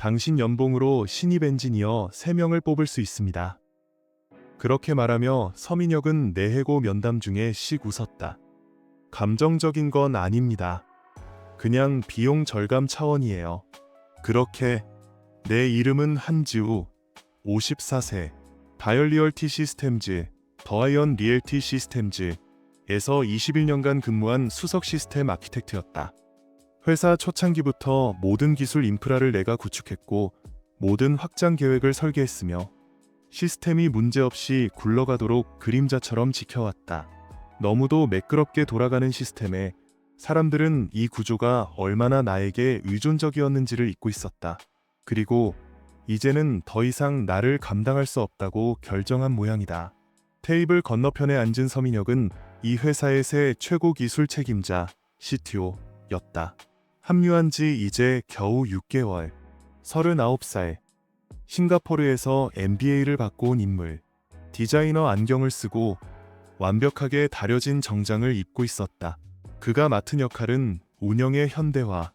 당신 연봉으로 신입 엔지니어 3명을 뽑을 수 있습니다. 그렇게 말하며 서민혁은 내해고 면담 중에 씩 웃었다. 감정적인 건 아닙니다. 그냥 비용 절감 차원이에요. 그렇게 내 이름은 한지우, 54세, 다이얼리얼티 시스템즈, 더하이언 리얼티 시스템즈에서 21년간 근무한 수석 시스템 아키텍트였다. 회사 초창기부터 모든 기술 인프라를 내가 구축했고 모든 확장 계획을 설계했으며 시스템이 문제없이 굴러가도록 그림자처럼 지켜왔다. 너무도 매끄럽게 돌아가는 시스템에 사람들은 이 구조가 얼마나 나에게 의존적이었는지를 잊고 있었다. 그리고 이제는 더 이상 나를 감당할 수 없다고 결정한 모양이다. 테이블 건너편에 앉은 서민혁은 이 회사의 새 최고 기술 책임자 CTO였다. 합류한 지 이제 겨우 6개월. 39살. 싱가포르에서 MBA를 받고 온 인물. 디자이너 안경을 쓰고 완벽하게 다려진 정장을 입고 있었다. 그가 맡은 역할은 운영의 현대화.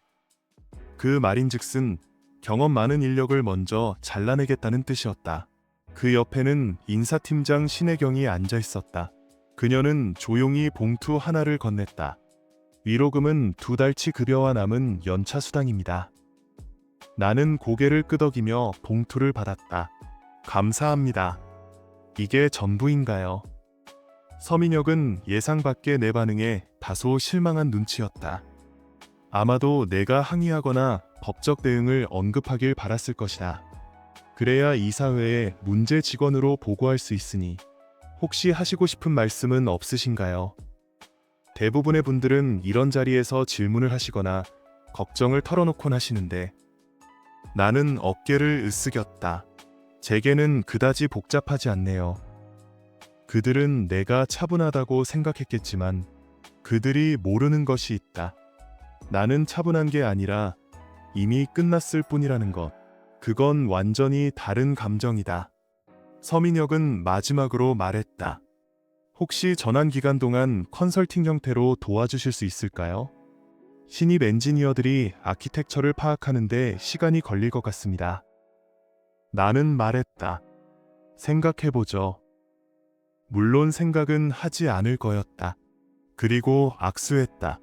그 말인즉슨 경험 많은 인력을 먼저 잘라내겠다는 뜻이었다. 그 옆에는 인사팀장 신혜경이 앉아 있었다. 그녀는 조용히 봉투 하나를 건넸다. 위로금은 2달치 급여와 남은 연차 수당입니다. 나는 고개를 끄덕이며 봉투를 받았다. 감사합니다. 이게 전부인가요? 서민혁은 예상 밖의 내 반응에 다소 실망한 눈치였다. 아마도 내가 항의하거나 법적 대응을 언급하길 바랐을 것이다. 그래야 이사회에 문제 직원으로 보고할 수 있으니 혹시 하시고 싶은 말씀은 없으신가요? 대부분의 분들은 이런 자리에서 질문을 하시거나 걱정을 털어놓곤 하시는데 나는 어깨를 으쓱였다. 제게는 그다지 복잡하지 않네요. 그들은 내가 차분하다고 생각했겠지만 그들이 모르는 것이 있다. 나는 차분한 게 아니라 이미 끝났을 뿐이라는 것. 그건 완전히 다른 감정이다. 서민혁은 마지막으로 말했다. 혹시 전환 기간 동안 컨설팅 형태로 도와주실 수 있을까요? 신입 엔지니어들이 아키텍처를 파악하는데 시간이 걸릴 것 같습니다. 나는 말했다. 생각해보죠. 물론 생각은 하지 않을 거였다. 그리고 악수했다.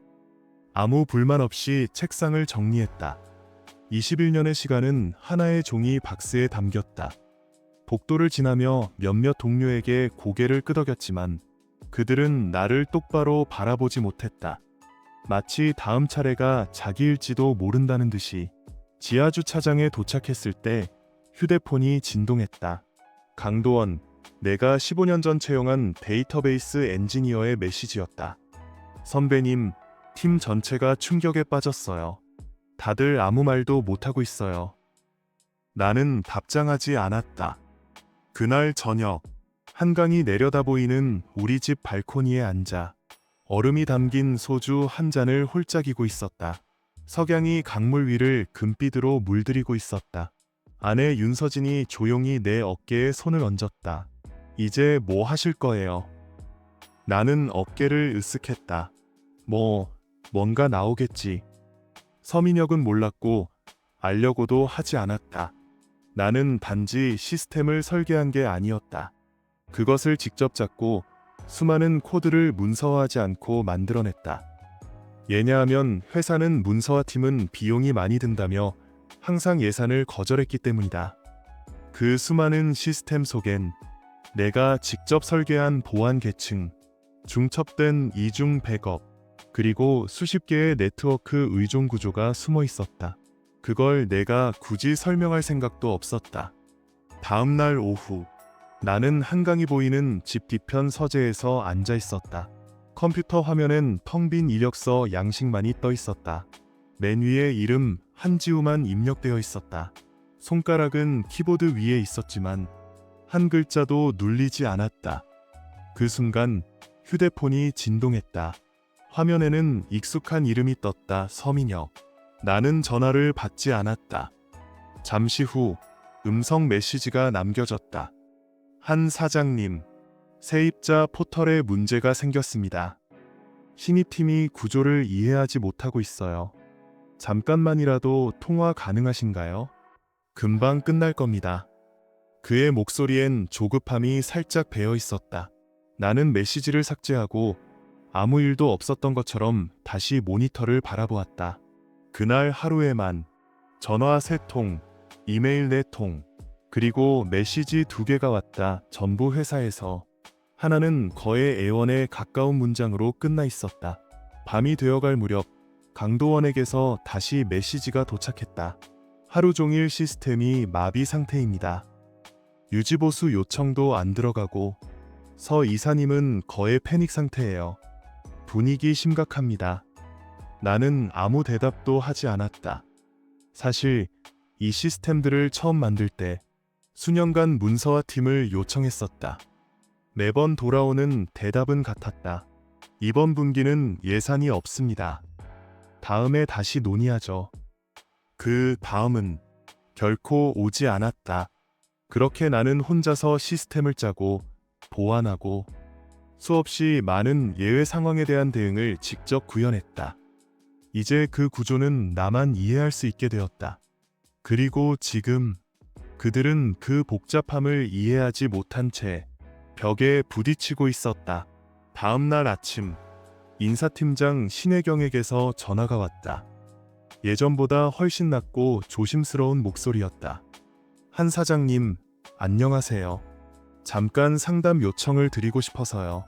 아무 불만 없이 책상을 정리했다. 21년의 시간은 하나의 종이 박스에 담겼다. 복도를 지나며 몇몇 동료에게 고개를 끄덕였지만 그들은 나를 똑바로 바라보지 못했다. 마치 다음 차례가 자기일지도 모른다는 듯이. 지하 주차장에 도착했을 때 휴대폰이 진동했다. 강도원, 내가 15년 전 채용한 데이터베이스 엔지니어의 메시지였다. 선배님, 팀 전체가 충격에 빠졌어요. 다들 아무 말도 못하고 있어요. 나는 답장하지 않았다. 그날 저녁, 한강이 내려다 보이는 우리 집 발코니에 앉아 얼음이 담긴 소주 한 잔을 홀짝이고 있었다. 석양이 강물 위를 금빛으로 물들이고 있었다. 아내 윤서진이 조용히 내 어깨에 손을 얹었다. 이제 뭐 하실 거예요? 나는 어깨를 으쓱했다. 뭔가 나오겠지. 서민혁은 몰랐고 알려고도 하지 않았다. 나는 단지 시스템을 설계한 게 아니었다. 그것을 직접 잡고 수많은 코드를 문서화하지 않고 만들어냈다. 왜냐하면 회사는 문서화팀은 비용이 많이 든다며 항상 예산을 거절했기 때문이다. 그 수많은 시스템 속엔 내가 직접 설계한 보안 계층, 중첩된 이중 백업, 그리고 수십 개의 네트워크 의존 구조가 숨어 있었다. 그걸 내가 굳이 설명할 생각도 없었다. 다음 날 오후, 나는 한강이 보이는 집 뒤편 서재에서 앉아 있었다. 컴퓨터 화면엔 텅 빈 이력서 양식만이 떠 있었다. 맨 위에 이름 한지우만 입력되어 있었다. 손가락은 키보드 위에 있었지만 한 글자도 눌리지 않았다. 그 순간 휴대폰이 진동했다. 화면에는 익숙한 이름이 떴다. 서민혁. 나는 전화를 받지 않았다. 잠시 후 음성 메시지가 남겨졌다. 한 사장님, 세입자 포털에 문제가 생겼습니다. 신입팀이 구조를 이해하지 못하고 있어요. 잠깐만이라도 통화 가능하신가요? 금방 끝날 겁니다. 그의 목소리엔 조급함이 살짝 배어 있었다. 나는 메시지를 삭제하고 아무 일도 없었던 것처럼 다시 모니터를 바라보았다. 그날 하루에만 전화 3통, 이메일 4통, 그리고 메시지 2개가 왔다. 전부 회사에서. 하나는 거의 애원에 가까운 문장으로 끝나 있었다. 밤이 되어갈 무렵 강도원에게서 다시 메시지가 도착했다. 하루 종일 시스템이 마비 상태입니다. 유지보수 요청도 안 들어가고 서 이사님은 거의 패닉 상태예요. 분위기 심각합니다. 나는 아무 대답도 하지 않았다. 사실 이 시스템들을 처음 만들 때 수년간 문서화 팀을 요청했었다. 매번 돌아오는 대답은 같았다. 이번 분기는 예산이 없습니다. 다음에 다시 논의하죠. 그 다음은 결코 오지 않았다. 그렇게 나는 혼자서 시스템을 짜고 보완하고 수없이 많은 예외 상황에 대한 대응을 직접 구현했다. 이제 그 구조는 나만 이해할 수 있게 되었다. 그리고 지금 그들은 그 복잡함을 이해하지 못한 채 벽에 부딪히고 있었다. 다음 날 아침 인사팀장 신혜경에게서 전화가 왔다. 예전보다 훨씬 낮고 조심스러운 목소리였다. 한 사장님, 안녕하세요. 잠깐 상담 요청을 드리고 싶어서요.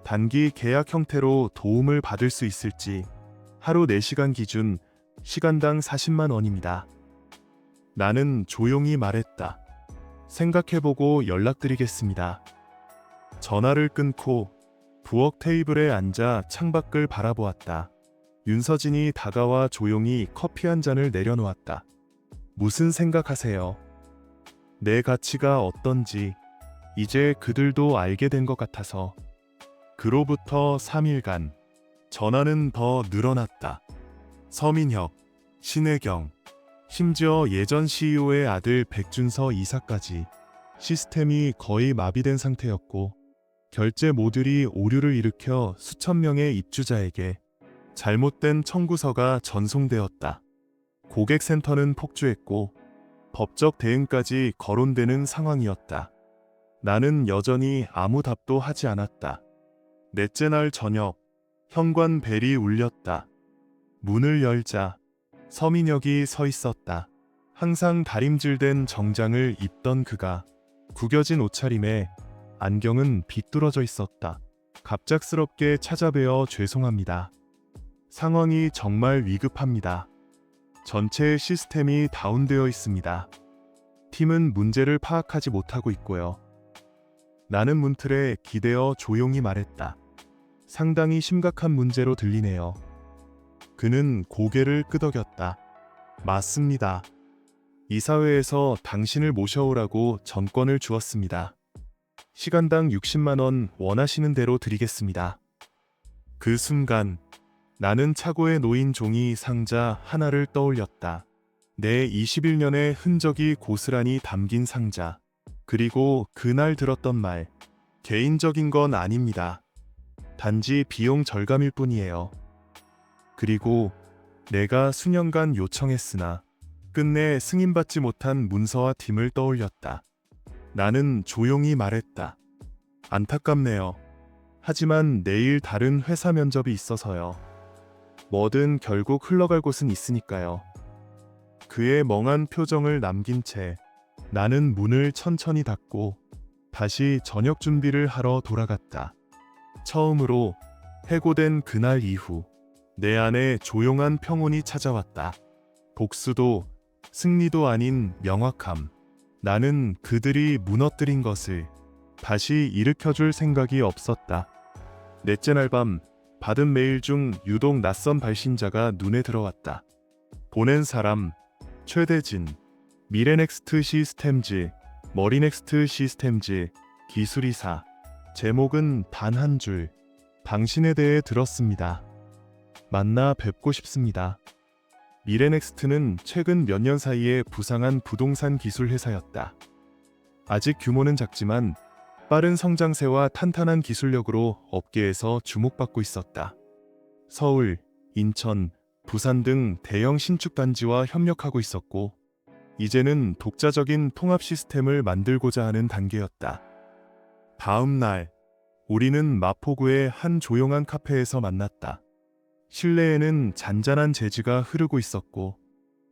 단기 계약 형태로 도움을 받을 수 있을지. 하루 4시간 기준 시간당 40만 원입니다. 나는 조용히 말했다. 생각해보고 연락드리겠습니다. 전화를 끊고 부엌 테이블에 앉아 창밖을 바라보았다. 윤서진이 다가와 조용히 커피 한 잔을 내려놓았다. 무슨 생각하세요? 내 가치가 어떤지 이제 그들도 알게 된 것 같아서. 그로부터 3일간 전화는 더 늘어났다. 서민혁, 신혜경, 심지어 예전 CEO의 아들 백준서 이사까지. 시스템이 거의 마비된 상태였고 결제 모듈이 오류를 일으켜 수천 명의 입주자에게 잘못된 청구서가 전송되었다. 고객센터는 폭주했고 법적 대응까지 거론되는 상황이었다. 나는 여전히 아무 답도 하지 않았다. 넷째 날 저녁, 현관 벨이 울렸다. 문을 열자 서민혁이 서 있었다. 항상 다림질된 정장을 입던 그가 구겨진 옷차림에 안경은 비뚤어져 있었다. 갑작스럽게 찾아뵈어 죄송합니다. 상황이 정말 위급합니다. 전체 시스템이 다운되어 있습니다. 팀은 문제를 파악하지 못하고 있고요. 나는 문틀에 기대어 조용히 말했다. 상당히 심각한 문제로 들리네요. 그는 고개를 끄덕였다. 맞습니다. 이사회에서 당신을 모셔오라고 전권을 주었습니다. 시간당 60만 원 원하시는 대로 드리겠습니다. 그 순간 나는 차고에 놓인 종이 상자 하나를 떠올렸다. 내 21년의 흔적이 고스란히 담긴 상자. 그리고 그날 들었던 말. 개인적인 건 아닙니다. 단지 비용 절감일 뿐이에요. 그리고 내가 수년간 요청했으나 끝내 승인받지 못한 문서화 팀을 떠올렸다. 나는 조용히 말했다. 안타깝네요. 하지만 내일 다른 회사 면접이 있어서요. 뭐든 결국 흘러갈 곳은 있으니까요. 그의 멍한 표정을 남긴 채 나는 문을 천천히 닫고 다시 저녁 준비를 하러 돌아갔다. 처음으로 해고된 그날 이후 내 안에 조용한 평온이 찾아왔다. 복수도 승리도 아닌 명확함. 나는 그들이 무너뜨린 것을 다시 일으켜줄 생각이 없었다. 넷째 날 밤 받은 메일 중 유독 낯선 발신자가 눈에 들어왔다. 보낸 사람 최대진. 미래넥스트 시스템즈, 머리넥스트 시스템즈, 기술이사. 제목은 단 한 줄. 당신에 대해 들었습니다. 만나 뵙고 싶습니다. 미래넥스트는 최근 몇 년 사이에 부상한 부동산 기술 회사였다. 아직 규모는 작지만 빠른 성장세와 탄탄한 기술력으로 업계에서 주목받고 있었다. 서울, 인천, 부산 등 대형 신축 단지와 협력하고 있었고 이제는 독자적인 통합 시스템을 만들고자 하는 단계였다. 다음 날, 우리는 마포구의 한 조용한 카페에서 만났다. 실내에는 잔잔한 재즈가 흐르고 있었고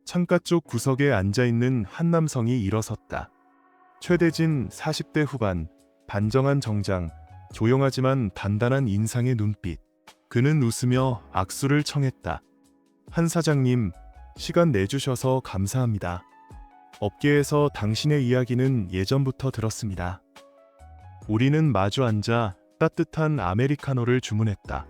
창가 쪽 구석에 앉아있는 한 남성이 일어섰다. 최대진 40대 후반, 단정한 정장, 조용하지만 단단한 인상의 눈빛. 그는 웃으며 악수를 청했다. 한 사장님, 시간 내주셔서 감사합니다. 업계에서 당신의 이야기는 예전부터 들었습니다. 우리는 마주 앉아 따뜻한 아메리카노를 주문했다.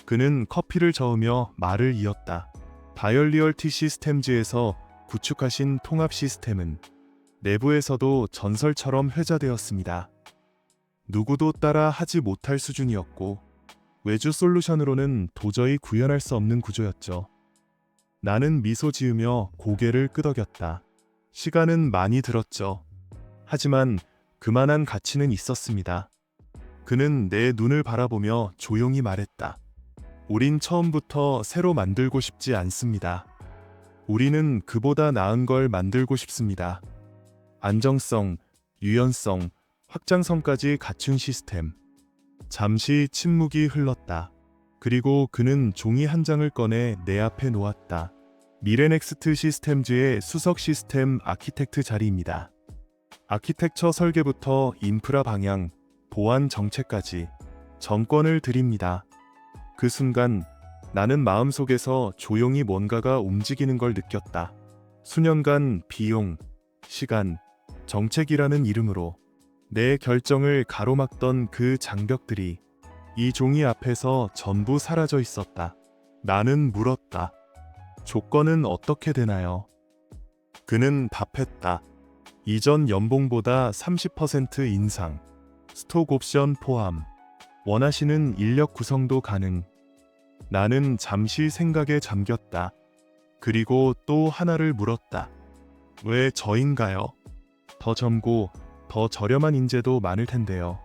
그는 커피를 저으며 말을 이었다. 다이얼리얼티 시스템즈에서 구축하신 통합 시스템은 내부에서도 전설처럼 회자되었습니다. 누구도 따라 하지 못할 수준이었고 외주 솔루션으로는 도저히 구현할 수 없는 구조였죠. 나는 미소 지으며 고개를 끄덕였다. 시간은 많이 들었죠. 하지만 그만한 가치는 있었습니다. 그는 내 눈을 바라보며 조용히 말했다. 우린 처음부터 새로 만들고 싶지 않습니다. 우리는 그보다 나은 걸 만들고 싶습니다. 안정성, 유연성, 확장성까지 갖춘 시스템. 잠시 침묵이 흘렀다. 그리고 그는 종이 한 장을 꺼내 내 앞에 놓았다. 미래넥스트 시스템즈의 수석 시스템 아키텍트 자리입니다. 아키텍처 설계부터 인프라 방향, 보안 정책까지 전권을 드립니다. 그 순간 나는 마음속에서 조용히 뭔가가 움직이는 걸 느꼈다. 수년간 비용, 시간, 정책이라는 이름으로 내 결정을 가로막던 그 장벽들이 이 종이 앞에서 전부 사라져 있었다. 나는 물었다. 조건은 어떻게 되나요? 그는 답했다. 이전 연봉보다 30% 인상, 스톡 옵션 포함, 원하시는 인력 구성도 가능. 나는 잠시 생각에 잠겼다. 그리고 또 하나를 물었다. 왜 저인가요? 더 젊고 더 저렴한 인재도 많을 텐데요.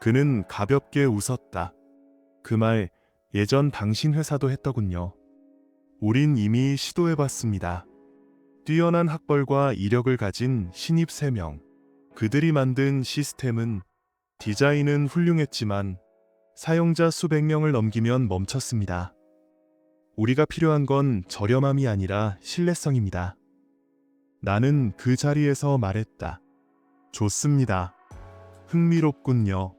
그는 가볍게 웃었다. 그 말 예전 당신 회사도 했더군요. 우린 이미 시도해봤습니다. 뛰어난 학벌과 이력을 가진 신입 3명. 그들이 만든 시스템은 디자인은 훌륭했지만 사용자 수백 명을 넘기면 멈췄습니다. 우리가 필요한 건 저렴함이 아니라 신뢰성입니다. 나는 그 자리에서 말했다. 좋습니다. 흥미롭군요.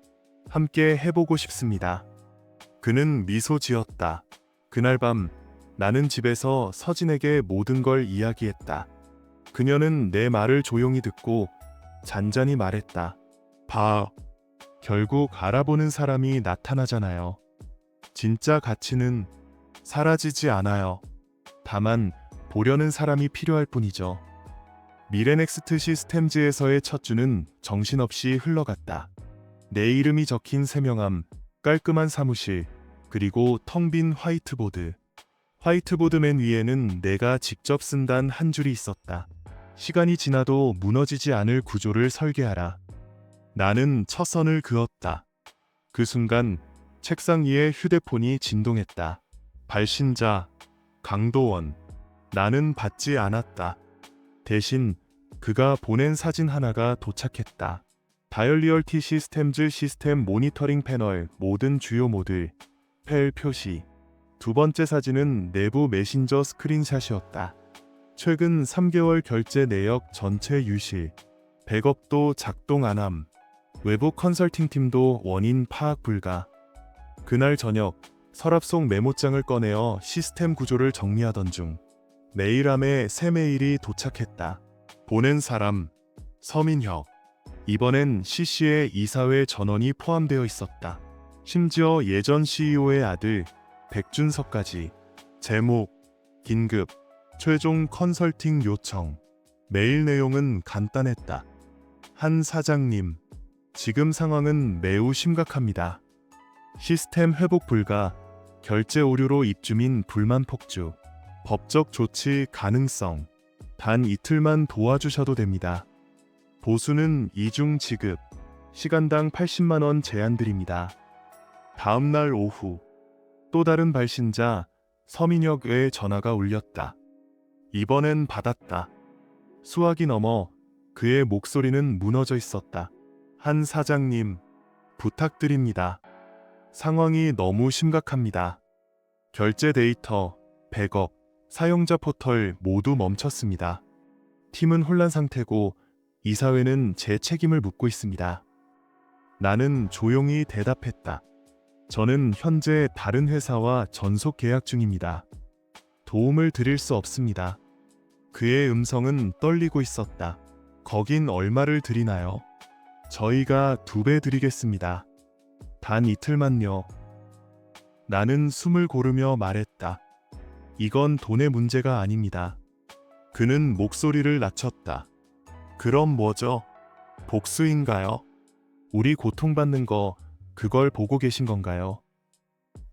함께 해보고 싶습니다. 그는 미소 지었다. 그날 밤 나는 집에서 서진에게 모든 걸 이야기했다. 그녀는 내 말을 조용히 듣고 잔잔히 말했다. 봐, 결국 알아보는 사람이 나타나잖아요. 진짜 가치는 사라지지 않아요. 다만 보려는 사람이 필요할 뿐이죠. 미래넥스트 시스템즈에서의 첫 주는 정신없이 흘러갔다. 내 이름이 적힌 세명함, 깔끔한 사무실, 그리고 텅 빈 화이트보드. 화이트보드 맨 위에는 내가 직접 쓴 단 한 줄이 있었다. 시간이 지나도 무너지지 않을 구조를 설계하라. 나는 첫 선을 그었다. 그 순간 책상 위에 휴대폰이 진동했다. 발신자, 강도원. 나는 받지 않았다. 대신 그가 보낸 사진 하나가 도착했다. 다이얼리얼티 시스템즈 시스템 모니터링 패널 모든 주요 모듈, 펠 표시. 두 번째 사진은 내부 메신저 스크린샷이었다. 최근 3개월 결제 내역 전체 유실, 백업도 작동 안함, 외부 컨설팅 팀도 원인 파악 불가. 그날 저녁 서랍 속 메모장을 꺼내어 시스템 구조를 정리하던 중 메일함에 새 메일이 도착했다. 보낸 사람 서민혁. 이번엔 CC에 이사회 전원이 포함되어 있었다. 심지어 예전 CEO의 아들 백준석까지. 제목 긴급 최종 컨설팅 요청. 메일 내용은 간단했다. 한 사장님, 지금 상황은 매우 심각합니다. 시스템 회복 불가, 결제 오류로 입주민 불만 폭주, 법적 조치 가능성. 단 이틀만 도와주셔도 됩니다. 보수는 이중 지급, 시간당 80만 원 제한드립니다. 다음 날 오후 또 다른 발신자 서민혁의 전화가 울렸다. 이번엔 받았다. 수화기 너머 그의 목소리는 무너져 있었다. 한 사장님, 부탁드립니다. 상황이 너무 심각합니다. 결제 데이터, 백업, 사용자 포털 모두 멈췄습니다. 팀은 혼란 상태고 이사회는 제 책임을 묻고 있습니다. 나는 조용히 대답했다. 저는 현재 다른 회사와 전속 계약 중입니다. 도움을 드릴 수 없습니다. 그의 음성은 떨리고 있었다. 거긴 얼마를 드리나요? 저희가 2배 드리겠습니다. 단 이틀만요. 나는 숨을 고르며 말했다. 이건 돈의 문제가 아닙니다. 그는 목소리를 낮췄다. 그럼 뭐죠? 복수인가요? 우리 고통받는 거 그걸 보고 계신 건가요?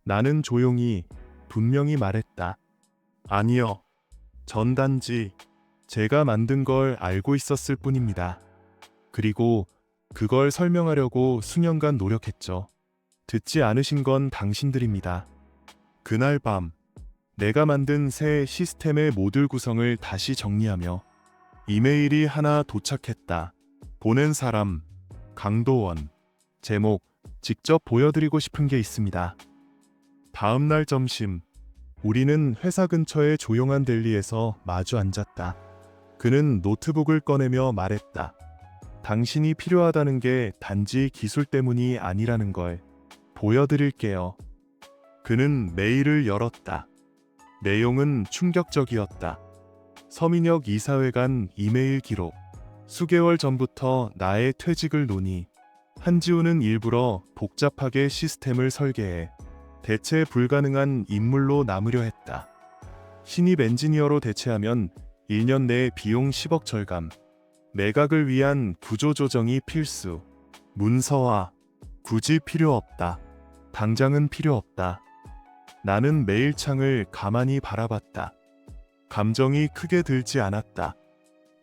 나는 조용히 분명히 말했다. 아니요. 전 단지 제가 만든 걸 알고 있었을 뿐입니다. 그리고 그걸 설명하려고 수년간 노력했죠. 듣지 않으신 건 당신들입니다. 그날 밤 내가 만든 새 시스템의 모듈 구성을 다시 정리하며 이메일이 하나 도착했다. 보낸 사람 강도원. 제목 직접 보여드리고 싶은 게 있습니다. 다음 날 점심 우리는 회사 근처의 조용한 델리에서 마주 앉았다. 그는 노트북을 꺼내며 말했다. 당신이 필요하다는 게 단지 기술 때문이 아니라는 걸 보여드릴게요. 그는 메일을 열었다. 내용은 충격적이었다. 서민혁 이사회관 이메일 기록. 수개월 전부터 나의 퇴직을 논의. 한지우는 일부러 복잡하게 시스템을 설계해 대체 불가능한 인물로 남으려 했다. 신입 엔지니어로 대체하면 1년 내에 비용 10억 절감. 매각을 위한 구조 조정이 필수. 문서화. 굳이 필요 없다. 당장은 필요 없다. 나는 메일창을 가만히 바라봤다. 감정이 크게 들지 않았다.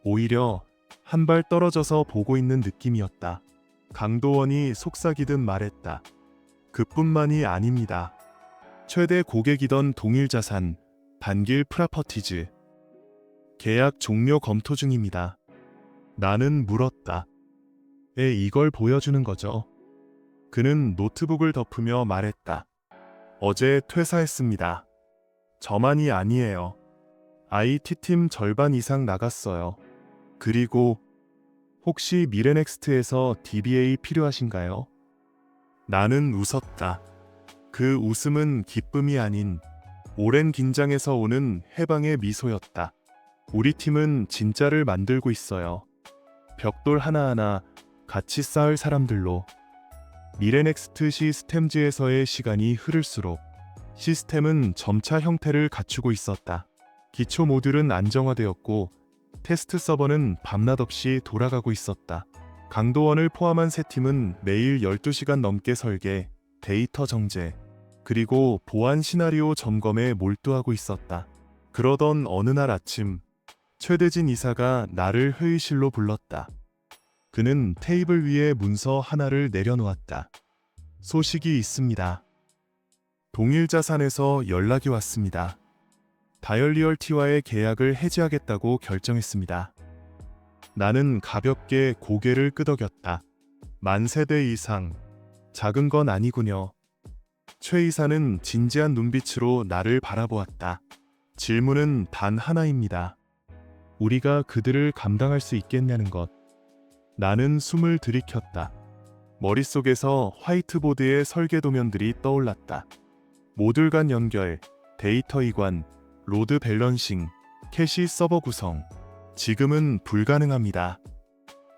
오히려 한 발 떨어져서 보고 있는 느낌이었다. 강도원이 속삭이듯 말했다. 그뿐만이 아닙니다. 최대 고객이던 동일자산, 반길 프라퍼티즈. 계약 종료 검토 중입니다. 나는 물었다. 왜 이걸 보여주는 거죠? 그는 노트북을 덮으며 말했다. 어제 퇴사했습니다. 저만이 아니에요. IT팀 절반 이상 나갔어요. 그리고 혹시 미래넥스트에서 DBA 필요하신가요? 나는 웃었다. 그 웃음은 기쁨이 아닌 오랜 긴장에서 오는 해방의 미소였다. 우리 팀은 진짜를 만들고 있어요. 벽돌 하나하나 같이 쌓을 사람들로. 미래넥스트 시스템즈에서의 시간이 흐를수록 시스템은 점차 형태를 갖추고 있었다. 기초 모듈은 안정화되었고 테스트 서버는 밤낮 없이 돌아가고 있었다. 강도원을 포함한 세 팀은 매일 12시간 넘게 설계, 데이터 정제, 그리고 보안 시나리오 점검에 몰두하고 있었다. 그러던 어느 날 아침, 최대진 이사가 나를 회의실로 불렀다. 그는 테이블 위에 문서 하나를 내려놓았다. 소식이 있습니다. 동일자산에서 연락이 왔습니다. 다이얼리얼티와의 계약을 해지하겠다고 결정했습니다. 나는 가볍게 고개를 끄덕였다. 10,000대 이상. 작은 건 아니군요. 최 이사는 진지한 눈빛으로 나를 바라보았다. 질문은 단 하나입니다. 우리가 그들을 감당할 수 있겠냐는 것. 나는 숨을 들이켰다. 머릿속에서 화이트보드의 설계 도면들이 떠올랐다. 모듈 간 연결, 데이터 이관, 로드 밸런싱, 캐시 서버 구성. 지금은 불가능합니다.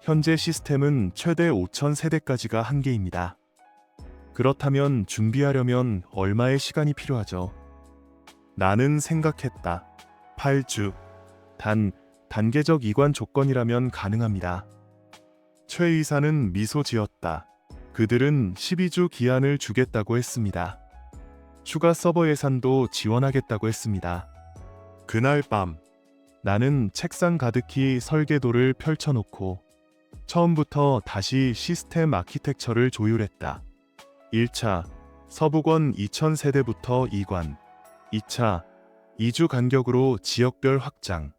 현재 시스템은 최대 5,000세대까지가 한계입니다. 그렇다면 준비하려면 얼마의 시간이 필요하죠? 나는 생각했다. 8주. 단계적 이관 조건이라면 가능합니다. 최 이사는 미소 지었다. 그들은 12주 기한을 주겠다고 했습니다. 추가 서버 예산도 지원하겠다고 했습니다. 그날 밤, 나는 책상 가득히 설계도를 펼쳐놓고 처음부터 다시 시스템 아키텍처를 조율했다. 1차, 서부권 2,000세대부터 이관. 2차, 2주 간격으로 지역별 확장.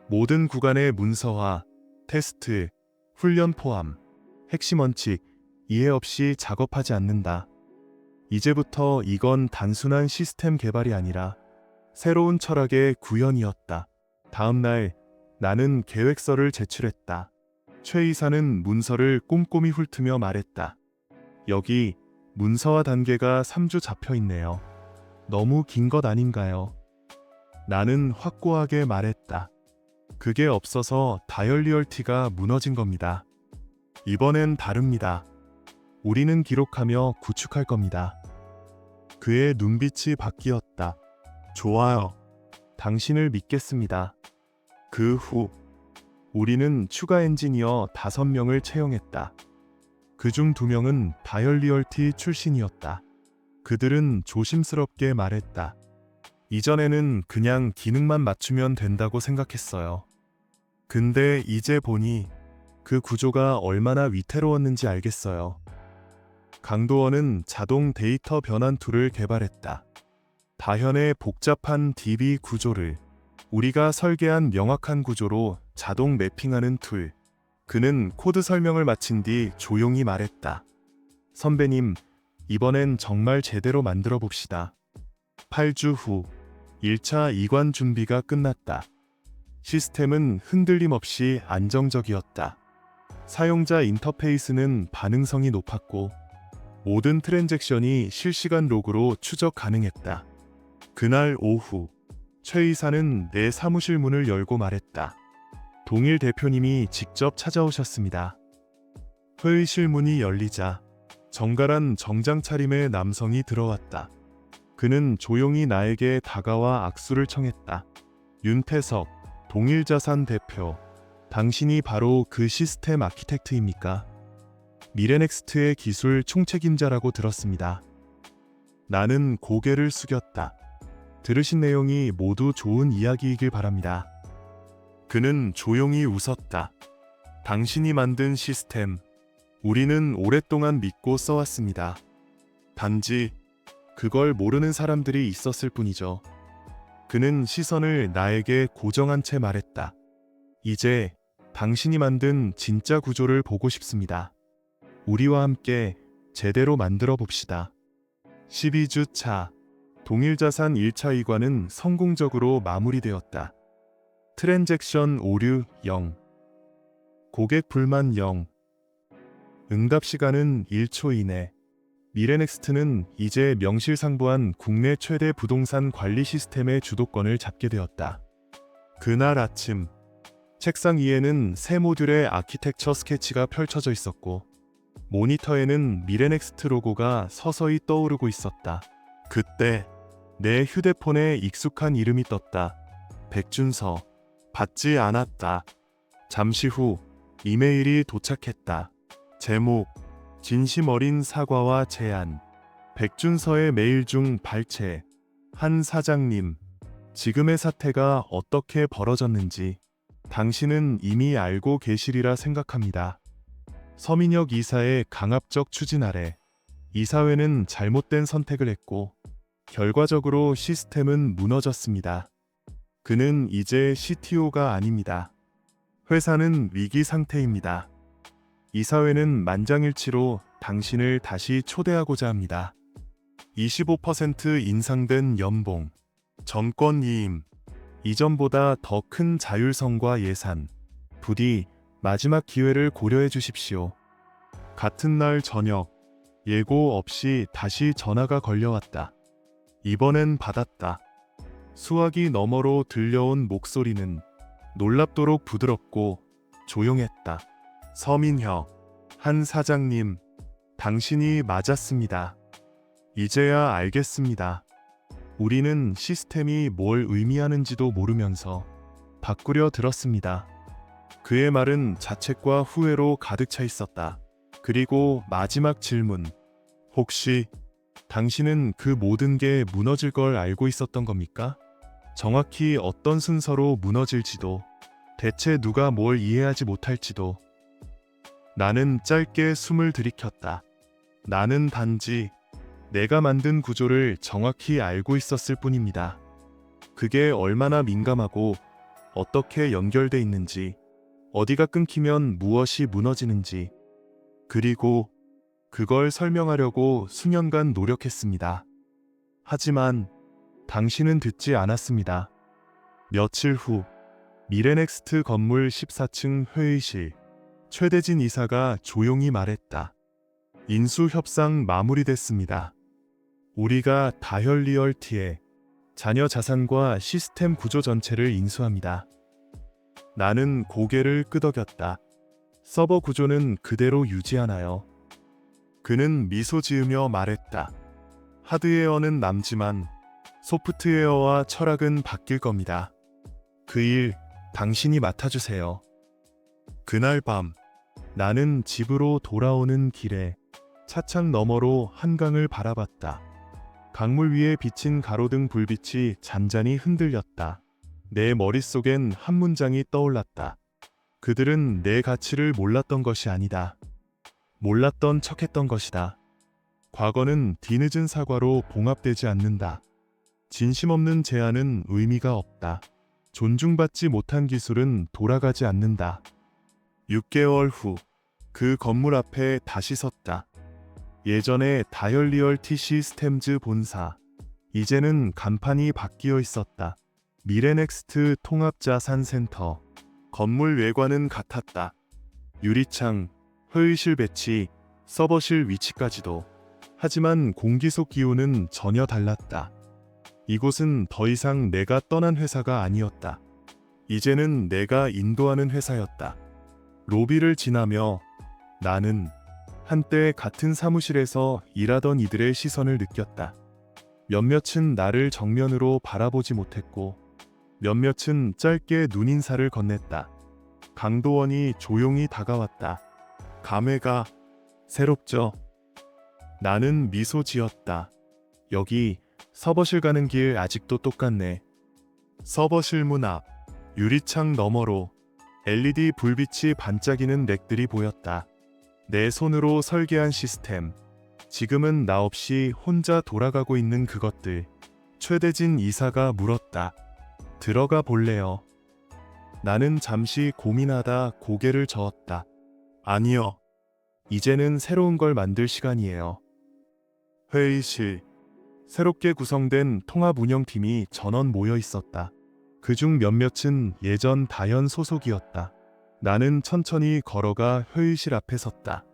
모든 구간의 문서화, 테스트, 훈련 포함, 핵심 원칙, 이해 없이 작업하지 않는다. 이제부터 이건 단순한 시스템 개발이 아니라 새로운 철학의 구현이었다. 다음 날 나는 계획서를 제출했다. 최 이사는 문서를 꼼꼼히 훑으며 말했다. 여기 문서화 단계가 3주 잡혀 있네요. 너무 긴 것 아닌가요? 나는 확고하게 말했다. 그게 없어서 다이얼리얼티가 무너진 겁니다. 이번엔 다릅니다. 우리는 기록하며 구축할 겁니다. 그의 눈빛이 바뀌었다. 좋아요. 당신을 믿겠습니다. 그 후 우리는 추가 엔지니어 5명을 채용했다. 그중 2명은 다이얼리얼티 출신이었다. 그들은 조심스럽게 말했다. 이전에는 그냥 기능만 맞추면 된다고 생각했어요. 근데 이제 보니 그 구조가 얼마나 위태로웠는지 알겠어요. 강도원은 자동 데이터 변환 툴을 개발했다. 다현의 복잡한 DB 구조를 우리가 설계한 명확한 구조로 자동 매핑하는 툴. 그는 코드 설명을 마친 뒤 조용히 말했다. 선배님, 이번엔 정말 제대로 만들어 봅시다. 8주 후 1차 이관 준비가 끝났다. 시스템은 흔들림 없이 안정적이었다. 사용자 인터페이스는 반응성이 높았고 모든 트랜잭션이 실시간 로그로 추적 가능했다. 그날 오후 최 이사는 내 사무실 문을 열고 말했다. 동일 대표님이 직접 찾아오셨습니다. 회의실 문이 열리자 정갈한 정장 차림의 남성이 들어왔다. 그는 조용히 나에게 다가와 악수를 청했다. 윤태석, 동일자산 대표. 당신이 바로 그 시스템 아키텍트입니까? 미래넥스트의 기술 총책임자라고 들었습니다. 나는 고개를 숙였다. 들으신 내용이 모두 좋은 이야기이길 바랍니다. 그는 조용히 웃었다. 당신이 만든 시스템, 우리는 오랫동안 믿고 써왔습니다. 단지 그걸 모르는 사람들이 있었을 뿐이죠. 그는 시선을 나에게 고정한 채 말했다. 이제 당신이 만든 진짜 구조를 보고 싶습니다. 우리와 함께 제대로 만들어 봅시다. 12주 차, 동일자산 1차 이관은 성공적으로 마무리되었다. 트랜잭션 오류 0, 고객 불만 0, 응답 시간은 1초 이내. 미래넥스트는 이제 명실상부한 국내 최대 부동산 관리 시스템의 주도권을 잡게 되었다. 그날 아침, 책상 위에는 새 모듈의 아키텍처 스케치가 펼쳐져 있었고 모니터에는 미래넥스트 로고가 서서히 떠오르고 있었다. 그때 내 휴대폰에 익숙한 이름이 떴다. 백준서. 받지 않았다. 잠시 후 이메일이 도착했다. 제목, 진심 어린 사과와 제안. 백준서의 메일 중 발췌. 한 사장님, 지금의 사태가 어떻게 벌어졌는지 당신은 이미 알고 계시리라 생각합니다. 서민혁 이사의 강압적 추진 아래 이사회는 잘못된 선택을 했고 결과적으로 시스템은 무너졌습니다. 그는 이제 CTO가 아닙니다. 회사는 위기 상태입니다. 이사회는 만장일치로 당신을 다시 초대하고자 합니다. 25% 인상된 연봉, 정권 이임, 이전보다 더 큰 자율성과 예산, 부디 마지막 기회를 고려해 주십시오. 같은 날 저녁, 예고 없이 다시 전화가 걸려왔다. 이번엔 받았다. 수화기 너머로 들려온 목소리는 놀랍도록 부드럽고 조용했다. 서민혁, 한 사장님, 당신이 맞았습니다. 이제야 알겠습니다. 우리는 시스템이 뭘 의미하는지도 모르면서 바꾸려 들었습니다. 그의 말은 자책과 후회로 가득 차 있었다. 그리고 마지막 질문. 혹시 당신은 그 모든 게 무너질 걸 알고 있었던 겁니까? 정확히 어떤 순서로 무너질지도, 대체 누가 뭘 이해하지 못할지도. 나는 짧게 숨을 들이켰다. 나는 단지 내가 만든 구조를 정확히 알고 있었을 뿐입니다. 그게 얼마나 민감하고 어떻게 연결돼 있는지, 어디가 끊기면 무엇이 무너지는지, 그리고 그걸 설명하려고 수년간 노력했습니다. 하지만 당신은 듣지 않았습니다. 며칠 후 미래넥스트 건물 14층 회의실, 최대진 이사가 조용히 말했다. 인수 협상 마무리됐습니다. 우리가 다혈리얼티의 자녀 자산과 시스템 구조 전체를 인수합니다. 나는 고개를 끄덕였다. 서버 구조는 그대로 유지하나요? 그는 미소 지으며 말했다. 하드웨어는 남지만 소프트웨어와 철학은 바뀔 겁니다. 그 일 당신이 맡아주세요. 그날 밤 나는 집으로 돌아오는 길에 차창 너머로 한강을 바라봤다. 강물 위에 비친 가로등 불빛이 잔잔히 흔들렸다. 내 머릿속엔 한 문장이 떠올랐다. 그들은 내 가치를 몰랐던 것이 아니다. 몰랐던 척했던 것이다. 과거는 뒤늦은 사과로 봉합되지 않는다. 진심 없는 제안은 의미가 없다. 존중받지 못한 기술은 돌아가지 않는다. 6개월 후 그 건물 앞에 다시 섰다. 예전에 다혈리얼티 시스템즈 본사, 이제는 간판이 바뀌어 있었다. 미래넥스트 통합자산센터. 건물 외관은 같았다. 유리창, 회의실 배치, 서버실 위치까지도. 하지만 공기 속 기운은 전혀 달랐다. 이곳은 더 이상 내가 떠난 회사가 아니었다. 이제는 내가 인도하는 회사였다. 로비를 지나며 나는 한때 같은 사무실에서 일하던 이들의 시선을 느꼈다. 몇몇은 나를 정면으로 바라보지 못했고 몇몇은 짧게 눈인사를 건넸다. 강도원이 조용히 다가왔다. 감회가 새롭죠? 나는 미소 지었다. 여기 서버실 가는 길 아직도 똑같네. 서버실 문 앞, 유리창 너머로 LED 불빛이 반짝이는 렉들이 보였다. 내 손으로 설계한 시스템, 지금은 나 없이 혼자 돌아가고 있는 그것들. 최대진 이사가 물었다. 들어가 볼래요? 나는 잠시 고민하다 고개를 저었다. 아니요. 이제는 새로운 걸 만들 시간이에요. 회의실. 새롭게 구성된 통합운영팀이 전원 모여 있었다. 그중 몇몇은 예전 다현 소속이었다. 나는 천천히 걸어가 회의실 앞에 섰다.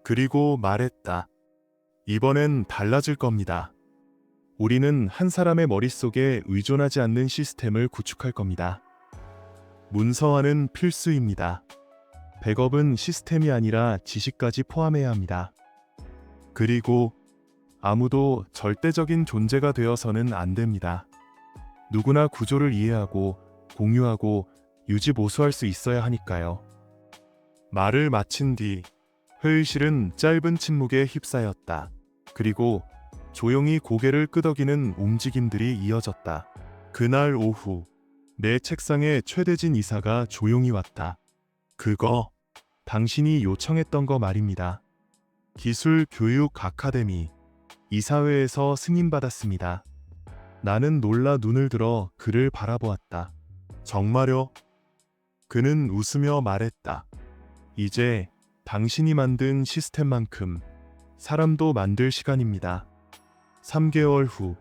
그리고 말했다. 이번엔 달라질 겁니다. 우리는 한 사람의 머릿속에 의존하지 않는 시스템을 구축할 겁니다. 문서화는 필수입니다. 백업은 시스템이 아니라 지식까지 포함해야 합니다. 그리고 아무도 절대적인 존재가 되어서는 안 됩니다. 누구나 구조를 이해하고 공유하고 유지보수할 수 있어야 하니까요. 말을 마친 뒤 회의실은 짧은 침묵에 휩싸였다. 그리고 조용히 고개를 끄덕이는 움직임들이 이어졌다. 그날 오후 내 책상에 최대진 이사가 조용히 왔다. 그거 당신이 요청했던 거 말입니다. 기술교육 아카데미 이사회에서 승인받았습니다. 나는 놀라 눈을 들어 그를 바라보았다. 정말요? 그는 웃으며 말했다. 이제 당신이 만든 시스템만큼 사람도 만들 시간입니다. 3개월 후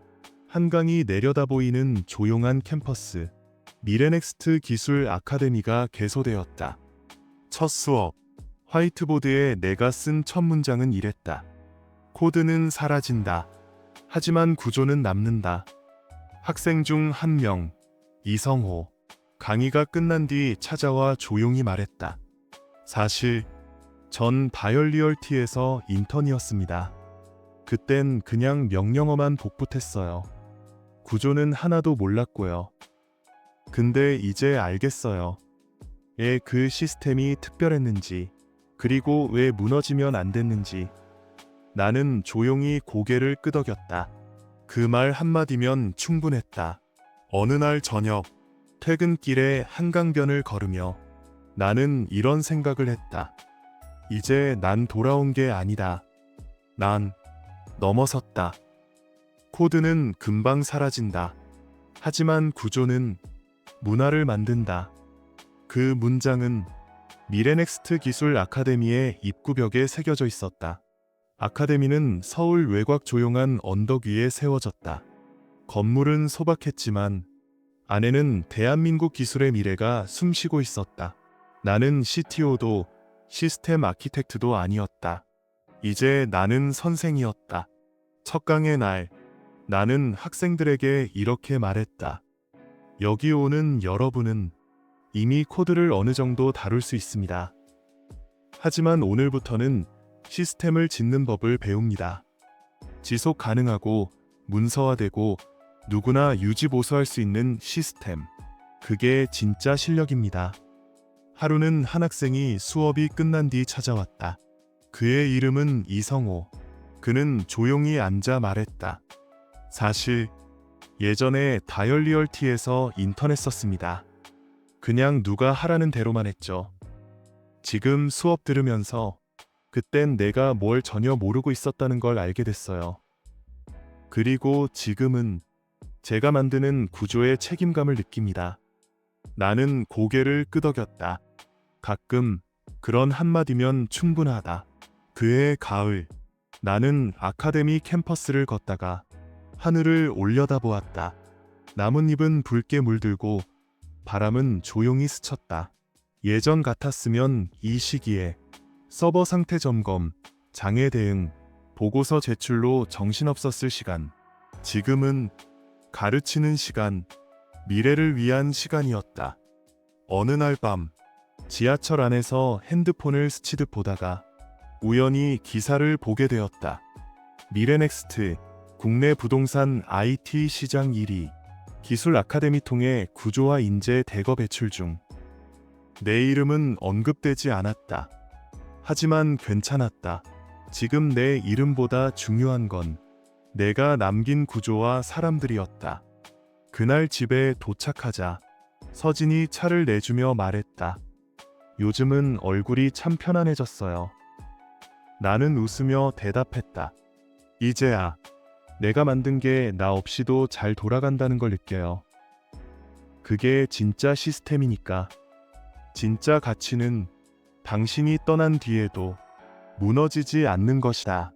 한강이 내려다 보이는 조용한 캠퍼스, 미래넥스트 기술 아카데미가 개소되었다. 첫 수업, 화이트보드에 내가 쓴 첫 문장은 이랬다. 코드는 사라진다. 하지만 구조는 남는다. 학생 중 한 명, 이성호. 강의가 끝난 뒤 찾아와 조용히 말했다. 사실 전 다혈리얼티에서 인턴이었습니다. 그땐 그냥 명령어만 복붙했어요. 구조는 하나도 몰랐고요. 근데 이제 알겠어요. 왜 그 시스템이 특별했는지, 그리고 왜 무너지면 안 됐는지. 나는 조용히 고개를 끄덕였다. 그 말 한마디면 충분했다. 어느 날 저녁, 퇴근길에 한강변을 걸으며 나는 이런 생각을 했다. 이제 난 돌아온 게 아니다. 난 넘어섰다. 코드는 금방 사라진다. 하지만 구조는 문화를 만든다. 그 문장은 미래넥스트 기술 아카데미의 입구벽에 새겨져 있었다. 아카데미는 서울 외곽 조용한 언덕 위에 세워졌다. 건물은 소박했지만 안에는 대한민국 기술의 미래가 숨쉬고 있었다. 나는 CTO도 시스템 아키텍트도 아니었다. 이제 나는 선생이었다. 첫 강의 날, 나는 학생들에게 이렇게 말했다. 여기 오는 여러분은 이미 코드를 어느 정도 다룰 수 있습니다. 하지만 오늘부터는 시스템을 짓는 법을 배웁니다. 지속 가능하고 문서화되고 누구나 유지 보수할 수 있는 시스템. 그게 진짜 실력입니다. 하루는 한 학생이 수업이 끝난 뒤 찾아왔다. 그의 이름은 이성호. 그는 조용히 앉아 말했다. 사실 예전에 다이얼리얼티에서 인턴 했었습니다. 그냥 누가 하라는 대로만 했죠. 지금 수업 들으면서 그땐 내가 뭘 전혀 모르고 있었다는 걸 알게 됐어요. 그리고 지금은 제가 만드는 구조의 책임감을 느낍니다. 나는 고개를 끄덕였다. 가끔 그런 한마디면 충분하다. 그해 가을, 나는 아카데미 캠퍼스를 걷다가 하늘을 올려다보았다. 나뭇잎은 붉게 물들고 바람은 조용히 스쳤다. 예전 같았으면 이 시기에 서버 상태 점검, 장애 대응, 보고서 제출로 정신없었을 시간. 지금은 가르치는 시간, 미래를 위한 시간이었다. 어느 날 밤, 지하철 안에서 핸드폰을 스치듯 보다가 우연히 기사를 보게 되었다. 미래넥스트, 국내 부동산 IT 시장 1위, 기술 아카데미 통해 구조화 인재 대거 배출 중. 내 이름은 언급되지 않았다. 하지만 괜찮았다. 지금 내 이름보다 중요한 건 내가 남긴 구조와 사람들이었다. 그날 집에 도착하자 서진이 차를 내주며 말했다. 요즘은 얼굴이 참 편안해졌어요. 나는 웃으며 대답했다. 이제야 내가 만든 게 나 없이도 잘 돌아간다는 걸 느껴요. 그게 진짜 시스템이니까. 진짜 가치는 당신이 떠난 뒤에도 무너지지 않는 것이다.